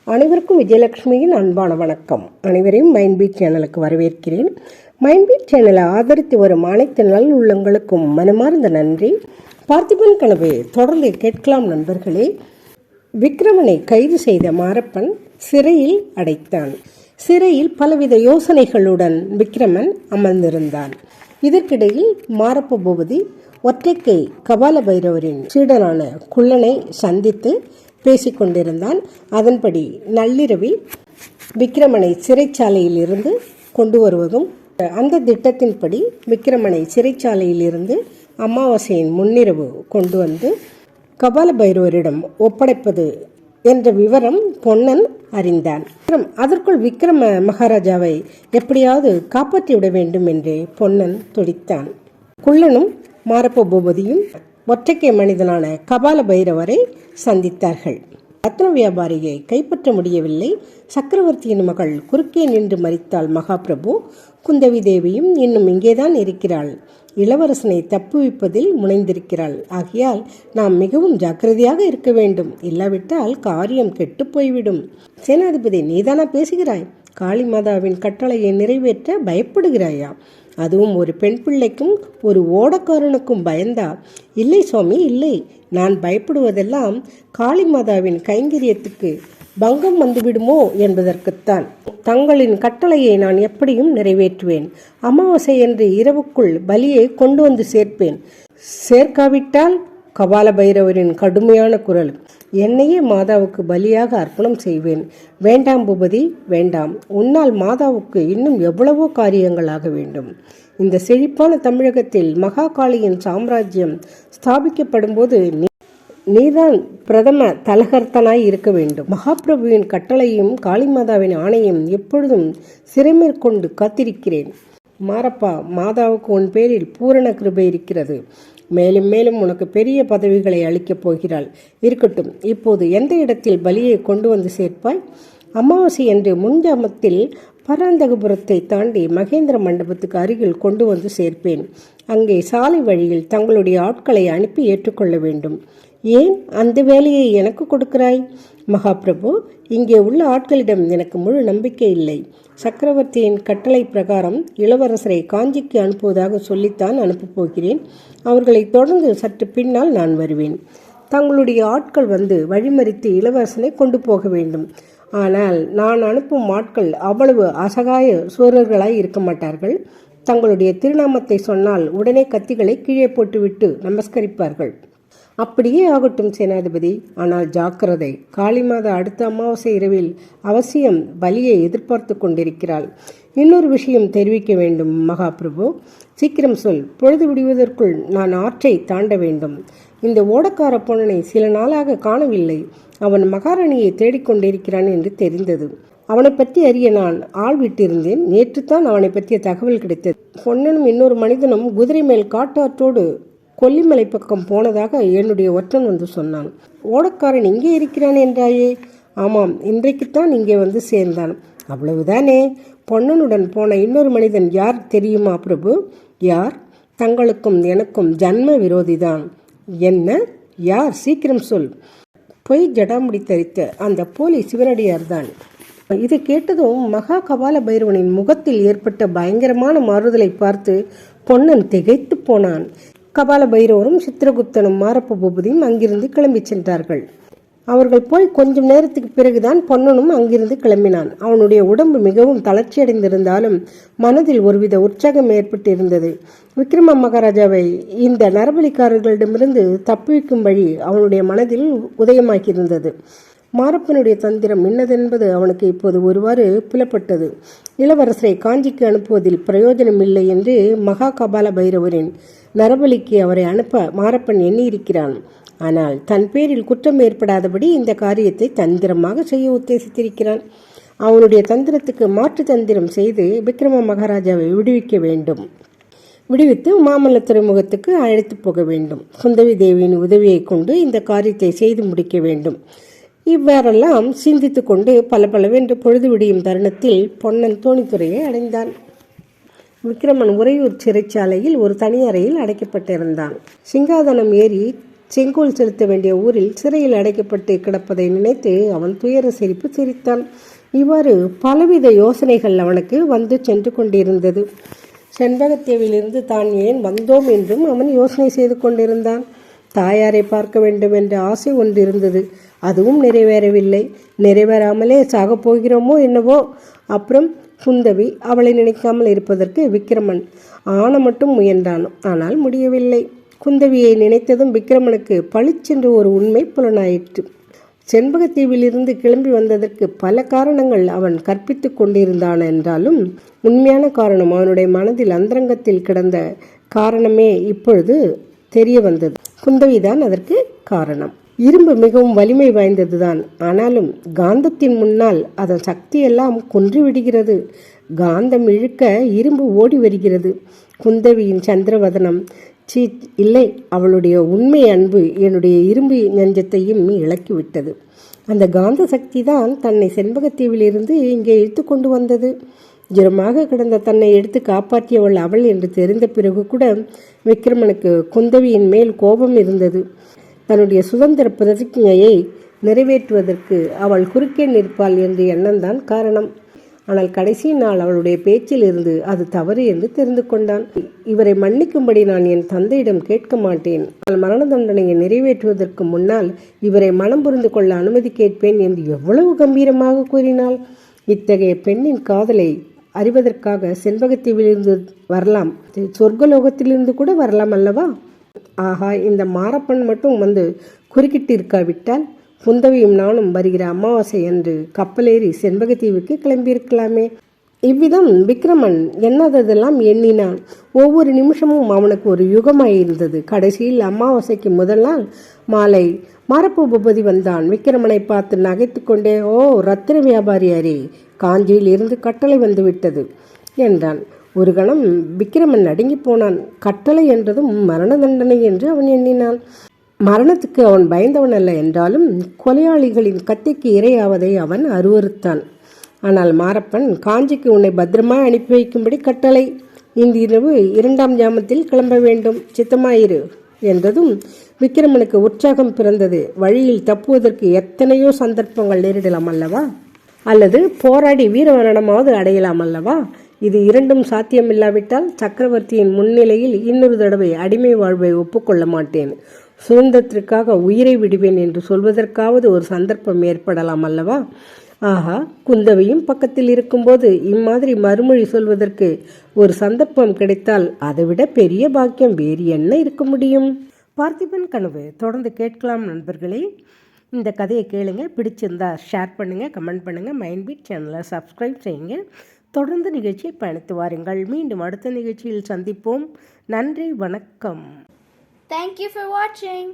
அனைவருக்கும் விஜயலட்சுமியின் அன்பான வணக்கம். அனைவரையும் மைண்ட்பீட் சேனலுக்கு வரவேற்கிறேன். மைண்ட்பீட் சேனலை ஆதரித்து வரும் அனைத்து நல் உள்ளங்களுக்கும் மனமார்ந்த நன்றி. பார்த்திபன் கனவு தொடர்ந்து கேட்கலாம் நண்பர்களே. விக்ரமனை கைது செய்த மாரப்பன் சிறையில் அடைத்தான். சிறையில் பலவித யோசனைகளுடன் விக்ரமன் அமர்ந்திருந்தான். இதற்கிடையில் மாரப்ப பூபதி ஒற்றைக்கை கபால பைரவரின் சீடனான குள்ளனை சந்தித்து பேசிக்கொண்டிருந்தான். அதன்படி நள்ளிரவில் விக்ரமனை சிறைச்சாலையில் இருந்து கொண்டு வருவதும், அந்த திட்டத்தின்படி விக்ரமனை சிறைச்சாலையில் இருந்து அமாவாசையின் முன்னிரவு கொண்டு வந்து கபால பைரவரிடம் ஒப்படைப்பது என்ற விவரம் பொன்னன் அறிந்தான். அதற்குள் விக்ரம மகாராஜாவை எப்படியாவது காப்பாற்றிவிட வேண்டும் என்றே பொன்னன் துடித்தான். குள்ளனும் மாரப்ப பூபதியும் ஒற்றைக்கை மனிதனான கபால பைரவரை சந்தித்தார்கள். ரத்ன வியாபாரியை கைப்பற்ற முடியவில்லை. சக்கரவர்த்தியின் மகள் குறுக்கே நின்று மறித்தாள் மகாபிரபு. குந்தவி தேவியும் இன்னும் இங்கேதான் இருக்கிறாள். இளவரசனை தப்புவிப்பதில் முனைந்திருக்கிறாள். ஆகையால் நாம் மிகவும் ஜாக்கிரதையாக இருக்க வேண்டும். இல்லாவிட்டால் காரியம் கெட்டு போய்விடும். சேனாதிபதி, நீதானா பேசுகிறாய்? காளி மாதாவின் கட்டளையை நிறைவேற்ற பயப்படுகிறாயா? அதுவும் ஒரு பெண் பிள்ளைக்கும் ஒரு ஓடக்காரனுக்கும் பயந்தா? இல்லை சுவாமி, இல்லை. நான் பயப்படுவதெல்லாம் காளி மாதாவின் கைங்கரியத்துக்கு பங்கம் வந்துவிடுமோ என்பதற்குத்தான். தங்களின் கட்டளையை நான் எப்படியும் நிறைவேற்றுவேன். அமாவாசை என்று இரவுக்குள் பலியை கொண்டு வந்து சேர்ப்பேன். சேர்க்காவிட்டால் கபால பைரவரின் கடுமையான குரல், என்னையே மாதாவுக்கு பலியாக அர்ப்பணம் செய்வேன். வேண்டாம் பூபதி, வேண்டாம். உன்னால் மாதாவுக்கு இன்னும் எவ்வளவோ காரியங்கள் ஆக வேண்டும். இந்த செழிப்பான தமிழகத்தில் மகா காளியின் சாம்ராஜ்யம் ஸ்தாபிக்கப்படும் போது நீதான் பிரதம தலகர்த்தனாய் இருக்க வேண்டும். மகாபிரபுவின் கட்டளையும் காளிமாதாவின் ஆணையும் எப்பொழுதும் சிறைமேற்கொண்டு காத்திருக்கிறேன். மாரப்பா, மாதாவுக்கு உன் பேரில் பூரண கிருபை இருக்கிறது. மேலும் மேலும் உனக்கு பெரிய பதவிகளை அளிக்கப் போகிறாள். இருக்கட்டும், இப்போது எந்த இடத்தில் பலியை கொண்டு வந்து சேர்ப்பாய்? அமாவாசை என்று முன்ஜாமத்தில் பராந்தகபுரத்தை தாண்டி மகேந்திர மண்டபத்துக்கு அருகில் கொண்டு வந்து சேர்ப்பேன். அங்கே சாலை வழியில் தங்களுடைய ஆட்களை அனுப்பி ஏற்றுக்கொள்ள வேண்டும். ஏன் அந்த வேலையை எனக்கு கொடுக்கிறாய்? மகாபிரபு, இங்கே உள்ள ஆட்களிடம் எனக்கு முழு நம்பிக்கை இல்லை. சக்கரவர்த்தியின் கட்டளை பிரகாரம் இளவரசரை காஞ்சிக்கு அனுப்புவதாக சொல்லித்தான் அனுப்பப் போகிறேன். அவர்களை தொடர்ந்து சற்று பின்னால் நான் வருவேன். தங்களுடைய ஆட்கள் வந்து வழிமறித்து இளவரசனை கொண்டு போக வேண்டும். ஆனால் நான் அனுப்பும் ஆட்கள் அவ்வளவு அசகாய சூரர்களாய் இருக்க மாட்டார்கள். தங்களுடைய திருநாமத்தை சொன்னால் உடனே கத்திகளை கீழே போட்டுவிட்டு நமஸ்கரிப்பார்கள். அப்படியே ஆகட்டும் சேனாதிபதி. ஆனால் ஜாக்கிரதை, காளிமாதா அடுத்த அமாவாசை இரவில் அவசியம் பலியை எதிர்பார்த்து கொண்டிருக்கிறாள். இன்னொரு விஷயம் தெரிவிக்க வேண்டும் மகாபிரபு. சீக்கிரம் சொல். பொழுது விடுவதற்குள் நான் ஆற்றை தாண்ட வேண்டும். இந்த ஓடக்கார பொன்னனை சில நாளாக காணவில்லை. அவன் மகாராணியை தேடிக்கொண்டிருக்கிறான் என்று தெரிந்தது. அவனை பற்றி அறிய நான் ஆள் விட்டிருந்தேன். நேற்றுத்தான் அவனை பற்றிய தகவல் கிடைத்தது. பொன்னனும் இன்னொரு மனிதனும் குதிரை மேல் காட்டாற்றோடு கொல்லிமலை பக்கம் போனதாக என்னுடைய ஒற்றன் வந்து சொன்னான். ஓடக்காரன் இங்கே இருக்கிறான் என்றாயே? ஆமாம், இன்றைக்குத்தான் இங்கே வந்து சேர்ந்தான். அவ்வளவுதானே? பொன்னனுடன் போன இன்னொரு மனிதன் யார் தெரியுமா பிரபு? யார்? தங்களுக்கும் எனக்கும் ஜன்ம விரோதிதான். என்ன? யார்? சீக்கிரம் சொல். பொய் ஜடாமுடி தரித்த அந்த போலி சிவனடியார் தான். இதை கேட்டதும் மகா கபால பைரவனின் முகத்தில் ஏற்பட்ட பயங்கரமான மாறுதலை பார்த்து பொன்னன் திகைத்து போனான். கபால பைரவரும் சித்திரகுப்தனும் மாரப்ப பூபதியும் அங்கிருந்து கிளம்பி சென்றார்கள். அவர்கள் போய் கொஞ்சம் நேரத்துக்கு பிறகுதான் பொன்னனும் அங்கிருந்து கிளம்பினான். அவனுடைய உடம்பு மிகவும் தளர்ச்சியடைந்திருந்தாலும் மனதில் ஒருவித உற்சாகம் ஏற்பட்டிருந்தது. விக்ரம மகாராஜாவை இந்த நரபலிக்காரர்களிடமிருந்து தப்புவிக்கும் வழி அவனுடைய மனதில் உதயமாகியிருந்தது. மாரப்பனுடைய தந்திரம் இன்னதென்பது அவனுக்கு இப்போது ஒருவாறு புலப்பட்டது. இளவரசரை காஞ்சிக்கு அனுப்புவதில் பிரயோஜனம் இல்லை என்று மகா கபால பைரவரின் நரபலிக்கு அவரை அனுப்ப மாரப்பன் எண்ணியிருக்கிறான். ஆனால் தன் பேரில் குற்றம் ஏற்படாதபடி இந்த காரியத்தை தந்திரமாக செய்ய உத்தேசித்திருக்கிறான். அவனுடைய தந்திரத்துக்கு மாற்று தந்திரம் செய்து விக்ரம மகாராஜாவை விடுவிக்க வேண்டும். விடுவித்து மாமல்ல துறைமுகத்துக்கு அழைத்து போக வேண்டும். குந்தவி தேவியின் உதவியை கொண்டு இந்த காரியத்தை செய்து முடிக்க வேண்டும். இவ்வாறெல்லாம் சிந்தித்து கொண்டு பலபலவென்று பொழுது விடியும் தருணத்தில் பொன்னன் தோணித்துறையை அடைந்தான். விக்ரமன் உறையூர் சிறைச்சாலையில் ஒரு தனி அறையில் அடைக்கப்பட்டிருந்தான். சிங்காதனம் ஏறி செங்கோல் செலுத்த வேண்டிய ஊரில் சிறையில் அடைக்கப்பட்டு கிடப்பதை நினைத்து அவன் துயர சிரிப்பு சிரித்தான். இவ்வாறு பலவித யோசனைகள் அவனுக்கு வந்து சென்று கொண்டிருந்தது. செண்பகத்தீவிலிருந்து தான் ஏன் வந்தோம் என்றும் அவன் யோசனை செய்து கொண்டிருந்தான். தாயாரை பார்க்க வேண்டும் என்ற ஆசை ஒன்றிருந்தது. அதுவும் நிறைவேறவில்லை. நிறைவேறாமலே சாகப் போகிறோமோ என்னவோ. அப்புறம் குந்தவி, அவளை நினைக்காமல் இருப்பதற்கு விக்கிரமன் ஆன மட்டும் முயன்றான். ஆனால் முடியவில்லை. குந்தவியை நினைத்ததும் விக்கிரமனுக்கு பளிச்சென்று ஒரு உண்மை புலனாயிற்று. செண்பகத்தீவிலிருந்து கிளம்பி வந்ததற்கு பல காரணங்கள் அவன் கற்பித்து கொண்டிருந்தான் என்றாலும் உண்மையான காரணம், அவனுடைய மனதில் அந்தரங்கத்தில் கிடந்த காரணமே இப்பொழுது தெரிய வந்தது. குந்தவிதான் அதற்கு காரணம். இரும்பு மிகவும் வலிமை வாய்ந்ததுதான். ஆனாலும் காந்தத்தின் முன்னால் அதன் சக்தியெல்லாம் கொன்றுவிடுகிறது. காந்தம் இழுக்க இரும்பு ஓடி வருகிறது. குந்தவியின் சந்திரவதனம், சீ இல்லை, அவளுடைய உண்மை அன்பு என்னுடைய இரும்பு நெஞ்சத்தையும் இழக்கிவிட்டது. அந்த காந்த சக்தி தான் தன்னை செண்பகத்தீவிலிருந்து இங்கே இழுத்து கொண்டு வந்தது. ஜுரமாக கிடந்த தன்னை எடுத்து காப்பாற்றியவள் அவள் என்று தெரிந்த பிறகு கூட விக்கிரமனுக்கு குந்தவியின் மேல் கோபம் இருந்தது. தன்னுடைய சுதந்திர பிரதிஜையை நிறைவேற்றுவதற்கு அவள் குறுக்கே நிற்பாள் என்ற எண்ணம்தான் காரணம். ஆனால் கடைசி நாள் அவளுடைய பேச்சில் இருந்து அது தவறு என்று தெரிந்து கொண்டான். இவரை மன்னிக்கும்படி நான் என் தந்தையிடம் கேட்க மாட்டேன். மரண தண்டனையை நிறைவேற்றுவதற்கு முன்னால் இவரை மனம் புரிந்து கொள்ள அனுமதி கேட்பேன் என்று எவ்வளவு கம்பீரமாக கூறினாள். இத்தகைய பெண்ணின் காதலை அறிவதற்காக செண்பகத்தீவிலிருந்து வரலாம், சொர்க்கலோகத்திலிருந்து கூட வரலாம் அல்லவா? ஆகா, இந்த மாரப்பன் மட்டும் வந்து குறுக்கிட்டு இருக்காவிட்டால் குந்தவியும் நானும் வருகிற அமாவாசை என்று கப்பலேறி செண்பகத்தீவுக்கு கிளம்பியிருக்கலாமே. இவ்விதம் விக்கிரமன் எண்ணாததெல்லாம் எண்ணினான். ஒவ்வொரு நிமிஷமும் அவனுக்கு ஒரு யுகமாயிருந்தது. கடைசியில் அமாவாசைக்கு முதல் நாள் மாலை மாரப்ப பூபதி வந்தான். விக்கிரமனை பார்த்து நகைத்து கொண்டே, ஓ ரத்தின வியாபாரியாரே, காஞ்சியில் இருந்து கட்டளை வந்து விட்டது என்றான். ஒரு கணம் விக்கிரமன் நடுங்கி போனான். கட்டளை என்றதும் மரண தண்டனை என்று அவன் எண்ணினான். மரணத்துக்கு அவன் பயந்தவன் அல்ல என்றாலும் கொலையாளிகளின் கத்திக்கு இரையாவதை அவன் அருவறுத்தான். ஆனால் மாரப்பன், காஞ்சிக்கு உன்னை பத்திரமாய் அனுப்பி வைக்கும்படி கட்டளை. இன்றிரவு 2ஆம் ஜாமத்தில் கிளம்ப வேண்டும், சித்தமாயிரு என்றதும் விக்கிரமனுக்கு உற்சாகம் பிறந்தது. வழியில் தப்புவதற்கு எத்தனையோ சந்தர்ப்பங்கள் நேரிடலாம் அல்லவா? அல்லது போராடி வீரமரணமாவது அடையலாம் அல்லவா? இது இரண்டும் சாத்தியமில்லாவிட்டால் சக்கரவர்த்தியின் முன்னிலையில் இன்னொரு தடவை அடிமை வாழ்வை ஒப்புக்கொள்ள மாட்டேன், சுதந்திரத்திற்காக உயிரை விடுவேன் என்று சொல்வதற்காவது ஒரு சந்தர்ப்பம் ஏற்படலாம் அல்லவா? ஆஹா, குந்தவியும் பக்கத்தில் இருக்கும்போது இம்மாதிரி மறுமொழி சொல்வதற்கு ஒரு சந்தர்ப்பம் கிடைத்தால் அதைவிட பெரிய பாக்கியம் வேறு என்ன இருக்க முடியும்? பார்த்திபன் கனவு தொடர்ந்து கேட்கலாம் நண்பர்களே. இந்த கதையை கேளுங்க. பிடிச்சிருந்தா ஷேர் பண்ணுங்கள், கமெண்ட் பண்ணுங்கள், மைண்ட்பீட் சேனலை சப்ஸ்கிரைப் செய்யுங்க. தொடர்ந்து நிகழ்ச்சியை பயணித்து வாருங்கள். மீண்டும் அடுத்த நிகழ்ச்சியில் சந்திப்போம். நன்றி, வணக்கம். Thank you for watching.